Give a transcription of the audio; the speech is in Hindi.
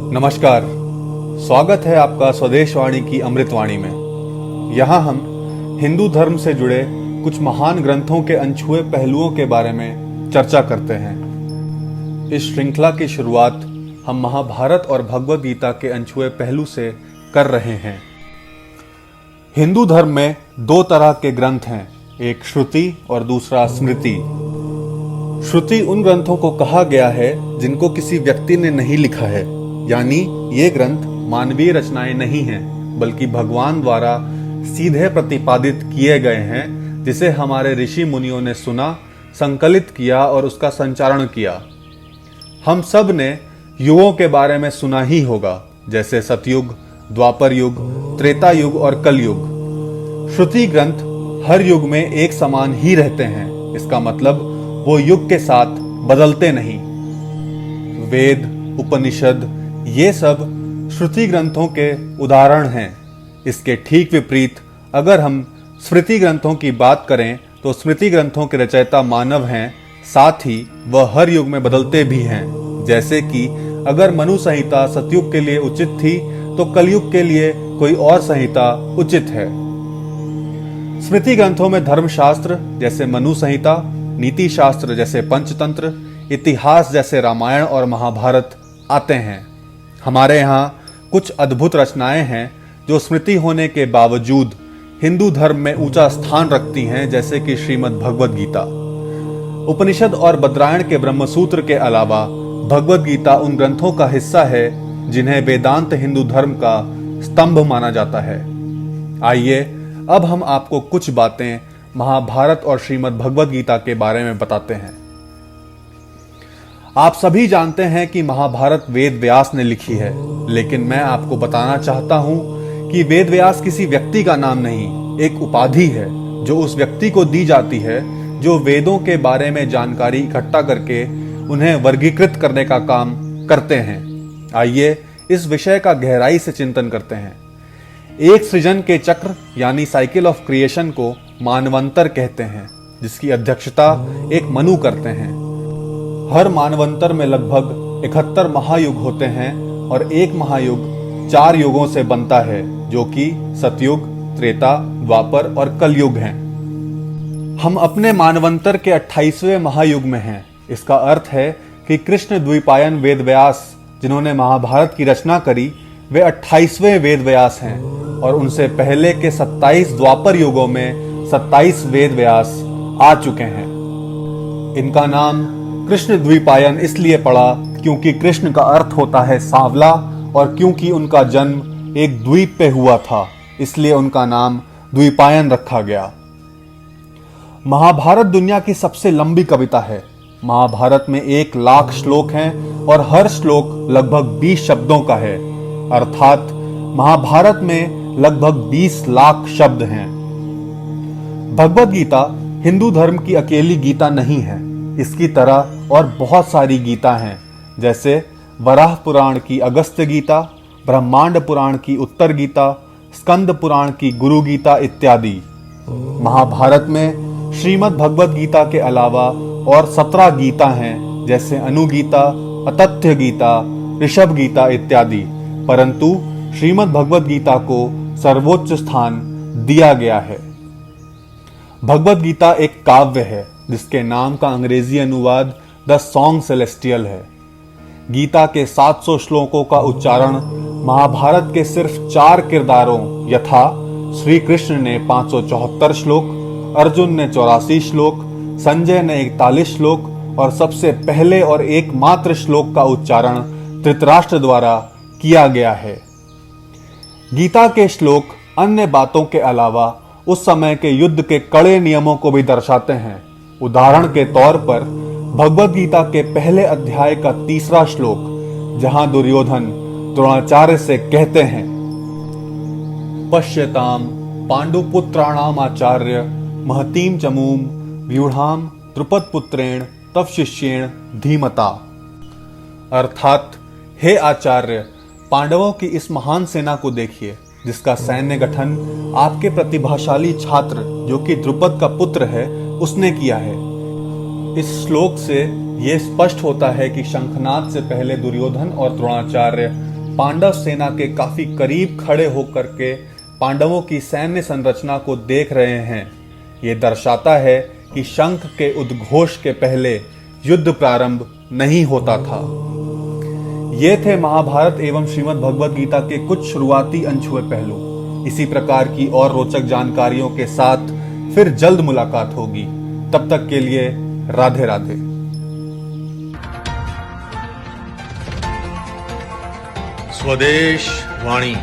नमस्कार, स्वागत है आपका स्वदेशवाणी की अमृतवाणी में। यहाँ हम हिंदू धर्म से जुड़े कुछ महान ग्रंथों के अनछुए पहलुओं के बारे में चर्चा करते हैं। इस श्रृंखला की शुरुआत हम महाभारत और भगवद गीता के अनछुए पहलू से कर रहे हैं। हिंदू धर्म में दो तरह के ग्रंथ हैं, एक श्रुति और दूसरा स्मृति। श्रुति उन ग्रंथों को कहा गया है जिनको किसी व्यक्ति ने नहीं लिखा है, यानी ये ग्रंथ मानवीय रचनाएं नहीं हैं, बल्कि भगवान द्वारा सीधे प्रतिपादित किए गए हैं, जिसे हमारे ऋषि मुनियों ने सुना, संकलित किया और उसका संचारण किया। हम सब ने युगों के बारे में सुना ही होगा, जैसे सतयुग, द्वापर युग, त्रेता युग और कलयुग। श्रुति ग्रंथ हर युग में एक समान ही रहते हैं, इसका मतलब वो युग के साथ बदलते नहीं। वेद, उपनिषद ये सब श्रुति ग्रंथों के उदाहरण हैं। इसके ठीक विपरीत अगर हम स्मृति ग्रंथों की बात करें तो स्मृति ग्रंथों के रचयिता मानव हैं, साथ ही वह हर युग में बदलते भी हैं। जैसे कि अगर मनु संहिता सतयुग के लिए उचित थी तो कलयुग के लिए कोई और संहिता उचित है। स्मृति ग्रंथों में धर्मशास्त्र जैसे मनु संहिता, नीति शास्त्र जैसे पंचतंत्र, इतिहास जैसे रामायण और महाभारत आते हैं। हमारे यहाँ कुछ अद्भुत रचनाएं हैं जो स्मृति होने के बावजूद हिंदू धर्म में ऊंचा स्थान रखती हैं, जैसे कि श्रीमद् भगवद गीता। उपनिषद और बद्रायण के ब्रह्मसूत्र के अलावा भगवद गीता उन ग्रंथों का हिस्सा है जिन्हें वेदांत हिंदू धर्म का स्तंभ माना जाता है। आइए अब हम आपको कुछ बातें महाभारत और श्रीमद् भगवद गीता के बारे में बताते हैं। आप सभी जानते हैं कि महाभारत वेद व्यास ने लिखी है, लेकिन मैं आपको बताना चाहता हूं कि वेद व्यास किसी व्यक्ति का नाम नहीं, एक उपाधि है जो उस व्यक्ति को दी जाती है जो वेदों के बारे में जानकारी इकट्ठा करके उन्हें वर्गीकृत करने का काम करते हैं। आइए इस विषय का गहराई से चिंतन करते हैं। एक सृजन के चक्र यानी साइकिल ऑफ क्रिएशन को मानवंतर कहते हैं, जिसकी अध्यक्षता एक मनु करते हैं। हर मानवंतर में लगभग 71 महायुग होते हैं और एक महायुग 4 युगों से बनता है, जो कि सतयुग, त्रेता, द्वापर और कलयुग हैं। हम अपने मानवंतर के 28वें महायुग में हैं। इसका अर्थ है कि कृष्ण द्विपायन वेद व्यास जिन्होंने महाभारत की रचना करी, वे 28वें वेद व्यास हैं और उनसे पहले के 27 द्वापर युगों में 27 वेद व्यास आ चुके हैं। इनका नाम कृष्ण द्विपायन इसलिए पड़ा क्योंकि कृष्ण का अर्थ होता है सांवला, और क्योंकि उनका जन्म एक द्वीप पे हुआ था, इसलिए उनका नाम द्विपायन रखा गया। महाभारत दुनिया की सबसे लंबी कविता है। महाभारत में 1 लाख श्लोक हैं और हर श्लोक लगभग 20 शब्दों का है, अर्थात महाभारत में लगभग 20 लाख शब्द हैं। भगवद गीता हिंदू धर्म की अकेली गीता नहीं है। इसकी तरह और बहुत सारी गीता हैं, जैसे वराह पुराण की अगस्त्य गीता, ब्रह्मांड पुराण की उत्तर गीता, स्कंद पुराण की गुरु गीता इत्यादि। महाभारत में श्रीमद् भगवद गीता के अलावा और 17 गीता हैं, जैसे अनुगीता, अतथ्य गीता, ऋषभ गीता इत्यादि, परंतु श्रीमद् भगवद गीता को सर्वोच्च स्थान दिया गया है। भगवद गीता एक काव्य है जिसके नाम का अंग्रेजी अनुवाद द सॉन्ग सेलेस्टियल है। गीता के 700 श्लोकों का उच्चारण महाभारत के सिर्फ 4 किरदारों यथा श्री कृष्ण ने 574 श्लोक, अर्जुन ने 84 श्लोक, संजय ने 41 श्लोक और सबसे पहले और एकमात्र श्लोक का उच्चारण धृतराष्ट्र द्वारा किया गया है। गीता के श्लोक अन्य बातों के अलावा उस समय के युद्ध के कड़े नियमों को भी दर्शाते हैं। उदाहरण के तौर पर भगवद गीता के पहले अध्याय का 3रा श्लोक, जहां दुर्योधन द्रोणाचार्य से कहते हैं, पश्यताम पांडुपुत्राणाम आचार्य महतीम चमूम व्यूढ़ाम द्रुपद पुत्रेण तव शिष्येण धीमता, अर्थात हे आचार्य, पांडवों की इस महान सेना को देखिए जिसका सैन्य गठन आपके प्रतिभाशाली छात्र जो कि द्रुपद का पुत्र है उसने किया है। इस श्लोक से यह स्पष्ट होता है कि शंखनाद से पहले दुर्योधन और द्रोणाचार्य पांडव सेना के काफी करीब खड़े होकर के पांडवों की सैन्य संरचना को देख रहे हैं, ये दर्शाता है कि शंख के उद्घोष के पहले युद्ध प्रारंभ नहीं होता था। ये थे महाभारत एवं श्रीमद् भगवद गीता के कुछ शुरुआती अनछुए पहलू। इसी प्रकार की और रोचक जानकारियों के साथ फिर जल्द मुलाकात होगी। तब तक के लिए राधे राधे। स्वदेश वाणी।